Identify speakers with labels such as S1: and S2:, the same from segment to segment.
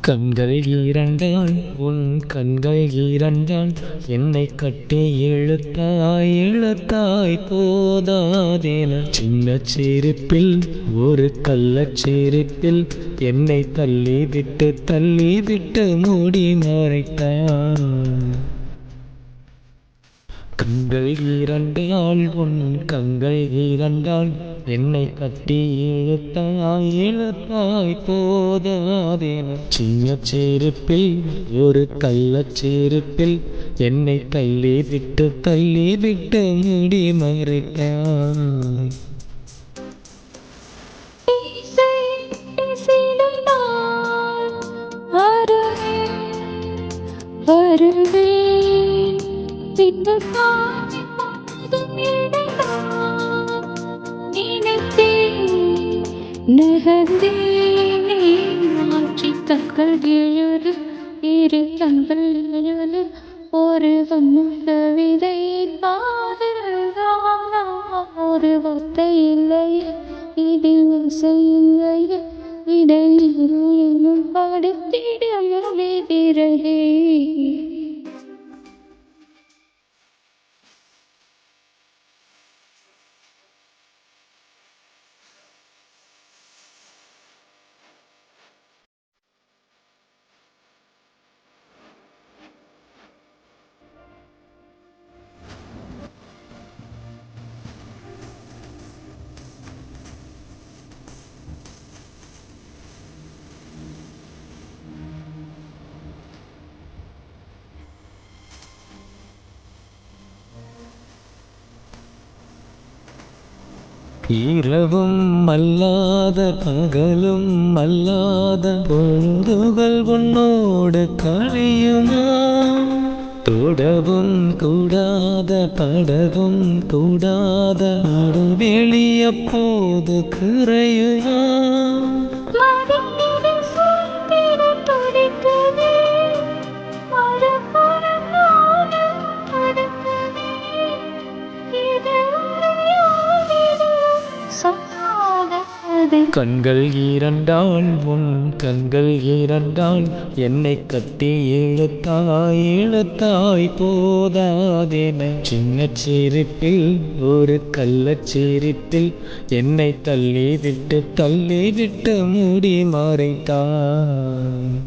S1: கண்கள் இரண்டால் உன் கண்கள் இரண்டால் என்னை கட்டி இழுத்தாய் இழுத்தாய் போதாதேன சின்னச் சிரிப்பில் ஒரு கள்ளச் சிரிப்பில் என்னை தள்ளி விட்டு மூடி மறைத்தாய். கண்கள் இரண்டால் உன் கண்கள் இரண்டால் என்னை கட்டி இழுத்தாய் போதாதேன சின்னச் சிரிப்பில் ஒரு கள்ளச் சிரிப்பில் என்னை தள்ளி விட்டு மூடி மறைத்தாய்.
S2: கண்கள் எழுது இரு கண்கள் எழுது ஒரு கவிதை ஒரு வார்த்தை இல்லை இதில் செய்ய இடையிலும் படுத்திடவே பிறகே
S1: இரவும் அல்லாத பகலும் அல்லாத பொழுதுகள் உன்னோடு கழியுமா? தொடவும் கூடாத படவும் கூடாத நடுவெளி அப்போது குறையுமா? கண்கள் இரண்டால் உன் கண்கள் இரண்டால் என்னை கட்டி இழுத்தாய் போதாதேன சின்னச் சிரிப்பில் ஒரு கள்ளச் சிரிப்பில் என்னை தள்ளி விட்டு மூடி மறைத்தாய்.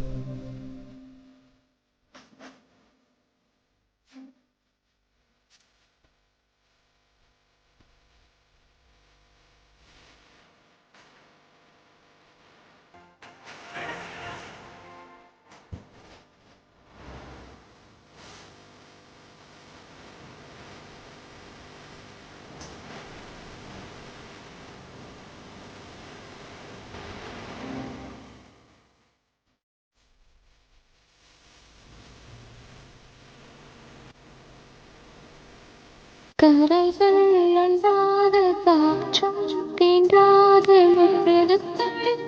S2: கரைகள் அண்டாத காற்றும் தீண்டாத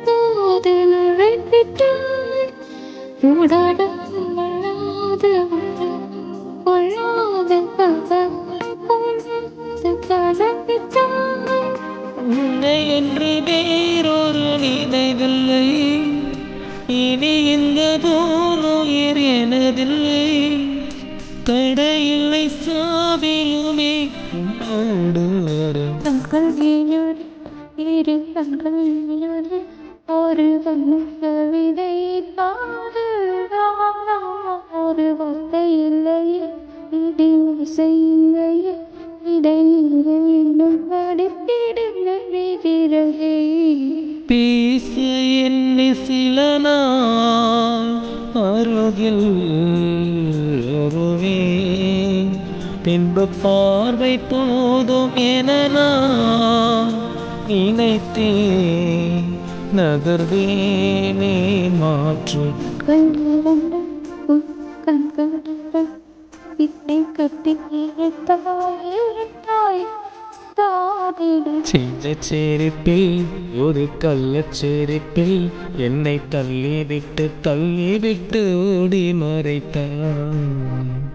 S2: போது நுழைத்திட்டாய் உடாட கொள்ளாத கலப்பிட்டாய்.
S1: உன்னை என்று வேறொரு நினைவில்லை இனி இந்த போர் எனதில்லை தடையில்லை சாவியுமே
S2: கண்கள் இரு கண்கள் ஒரு கவிதை ஒரு வார்த்தை இல்லை இதில் செய்ய இடையிலும் படித்திடவே பிறகே
S1: பேச என்னை சில நாள் அருகில் பின்பு பார்வை போதும் என நான் நினைத்தேன் நகர்வேனே மாற்று
S2: கண்கள் என்னை கட்டி இழுத்தாய்
S1: சின்னச் சிரிப்பில் ஒரு கள்ளச் சிரிப்பில் என்னை தள்ளி விட்டு ஓடி மறைத்தாய்.